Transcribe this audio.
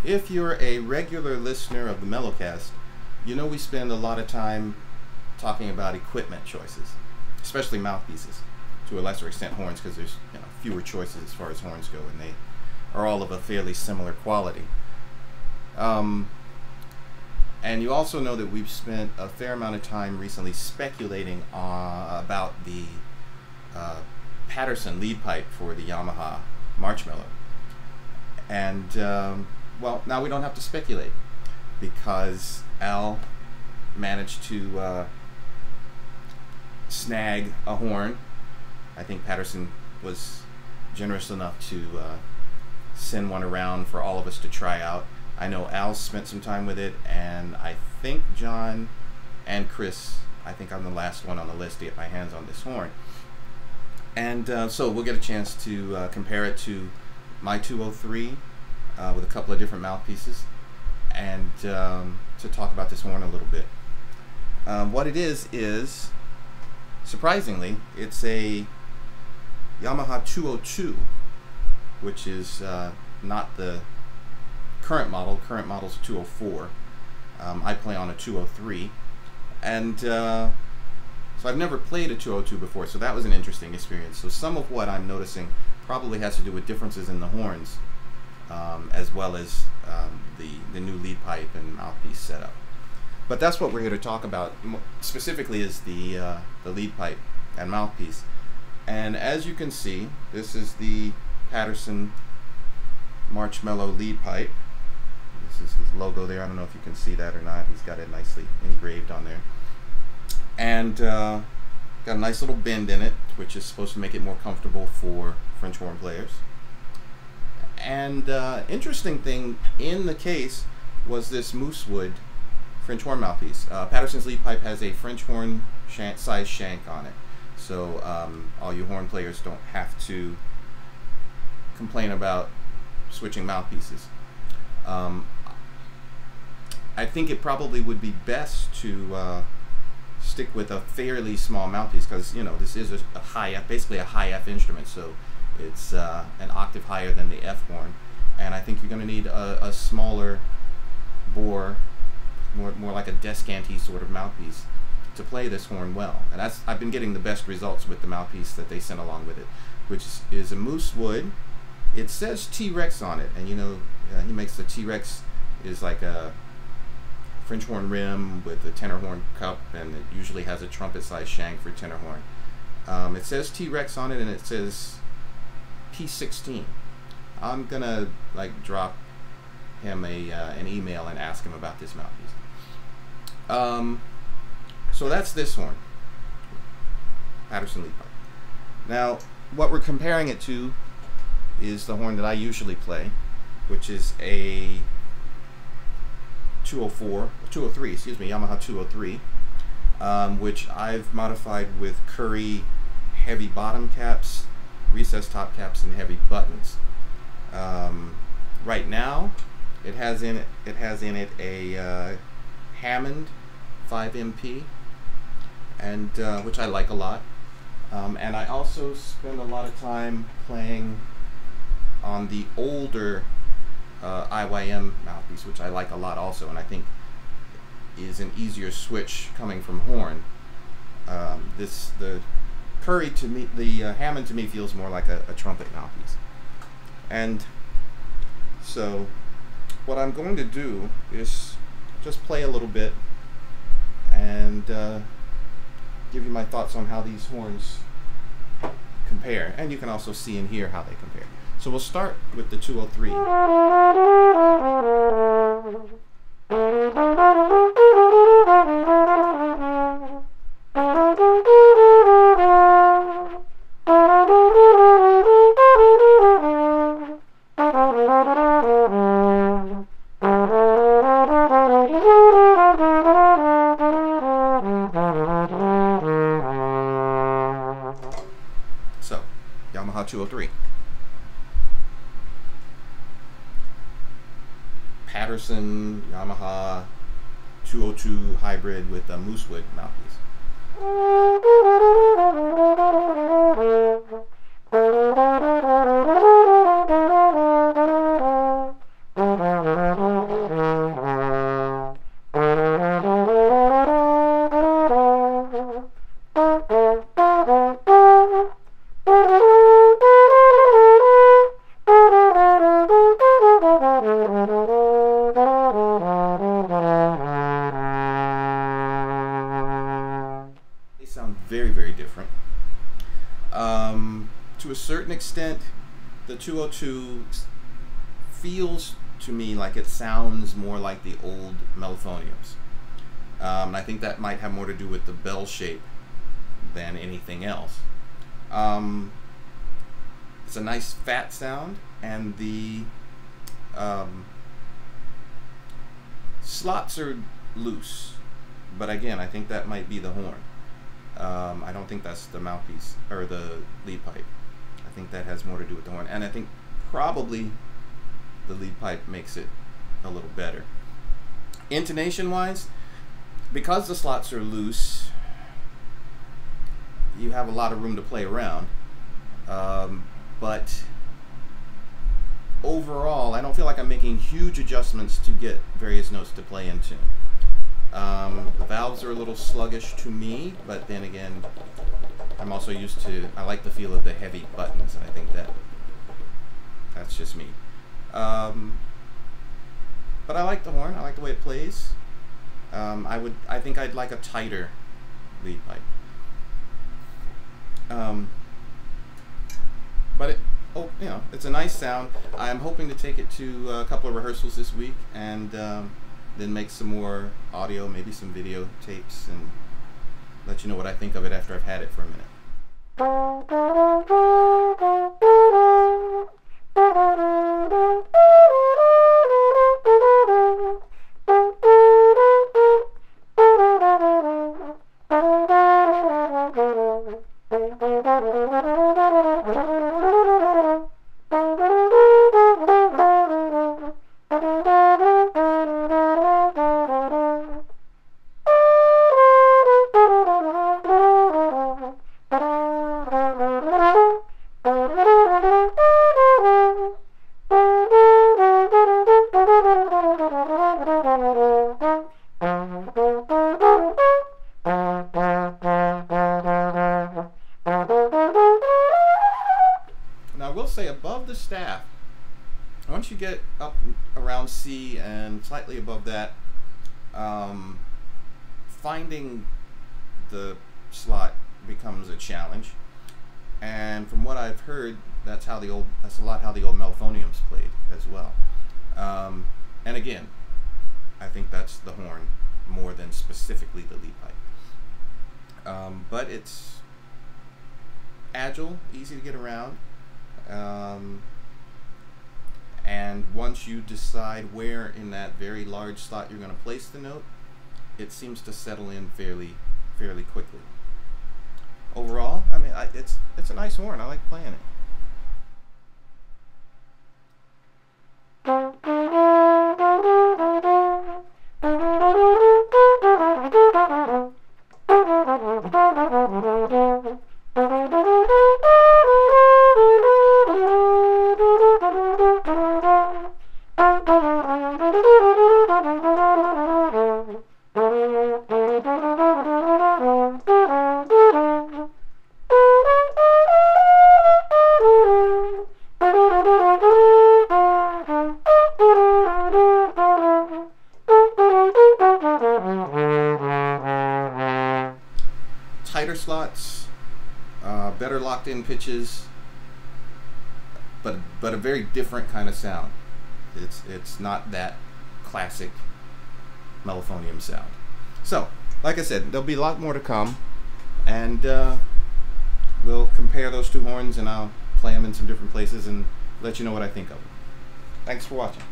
If you're a regular listener of the Mellocast, you know we spend a lot of time talking about equipment choices, especially mouthpieces, to a lesser extent horns, because there's fewer choices as far as horns go, and they are all of a fairly similar quality. And you also know that we've spent a fair amount of time recently speculating about the Patterson lead pipe for the Yamaha Marchmello. And well, now we don't have to speculate, because Al managed to snag a horn. I think Patterson was generous enough to send one around for all of us to try out. I know Al spent some time with it, and I think John and Chris, I think I'm the last one on the list to get my hands on this horn. And so we'll get a chance to compare it to my 203 with a couple of different mouthpieces, and to talk about this horn a little bit. What it is, surprisingly, it's a Yamaha 202, which is not the current model. Current model's 204. I play on a 203, and so I've never played a 202 before, so that was an interesting experience. So some of what I'm noticing probably has to do with differences in the horns, as well as the new lead pipe and mouthpiece setup. But that's what we're here to talk about, specifically is the lead pipe and mouthpiece. And as you can see, this is the Patterson Marchmello lead pipe. This is his logo there. I don't know if you can see that or not. He's got it nicely engraved on there. And got a nice little bend in it, which is supposed to make it more comfortable for French horn players. And interesting thing in the case was this Moosewood French horn mouthpiece. Patterson's lead pipe has a French horn size shank on it, so all you horn players don't have to complain about switching mouthpieces. I think it probably would be best to stick with a fairly small mouthpiece, because this is a high F, basically a high F instrument, so it's an octave higher than the F horn, and I think you're going to need a smaller bore, more like a descanty sort of mouthpiece to play this horn well. And I've been getting the best results with the mouthpiece that they sent along with it, which is a Moosewood. It says T-Rex on it, and he makes the T-Rex is like a French horn rim with a tenor horn cup, and it usually has a trumpet size shank for tenor horn. It says T-Rex on it, and it says P16. I'm gonna drop him an email and ask him about this mouthpiece. So that's this horn, Patterson lead pipe. Now, what we're comparing it to is the horn that I usually play, which is a 203, excuse me, Yamaha 203, which I've modified with Curry heavy bottom caps, recessed top caps, and heavy buttons. Right now, it has in it a Hammond 5MP, and which I like a lot. And I also spend a lot of time playing on the older IYM mouthpiece, which I like a lot also, and I think is an easier switch coming from horn. The Curry to me, the Hammond to me feels more like a trumpet mouthpiece. And so what I'm going to do is just play a little bit and give you my thoughts on how these horns compare, and you can also see and hear how they compare. So we'll start with the 203. So, Yamaha 203. Patterson Yamaha 202 hybrid with a Moosewood mouthpiece. To a certain extent, the 202 feels to me like it sounds more like the old Mellophoniums. And I think that might have more to do with the bell shape than anything else. It's a nice fat sound, and the slots are loose, but again, I think that might be the horn. I don't think that's the mouthpiece or the lead pipe. I think that has more to do with the horn, and I think probably the lead pipe makes it a little better. Intonation wise, because the slots are loose, you have a lot of room to play around, but overall I don't feel like I'm making huge adjustments to get various notes to play into. The valves are a little sluggish to me, but then again, I'm also used to, I like the feel of the heavy buttons, and I think that's just me. But I like the horn. I like the way it plays. I think I'd like a tighter lead pipe. But it's a nice sound. I'm hoping to take it to a couple of rehearsals this week, and then make some more audio, maybe some video tapes, and let you know what I think of it after I've had it for a minute. Say above the staff, once you get up around C and slightly above that, finding the slot becomes a challenge. And from what I've heard, that's a lot how the old Mellophoniums played as well. And again, I think that's the horn more than specifically the lead pipe. But it's agile, easy to get around. And once you decide where in that very large slot you're going to place the note, it seems to settle in fairly quickly. Overall, I mean, it's a nice horn. I like playing it. Tighter slots, better locked in pitches, but a very different kind of sound. It's not that classic Mellophonium sound. So, like I said, there'll be a lot more to come, and we'll compare those two horns, and I'll play them in some different places and let you know what I think of them. Thanks for watching.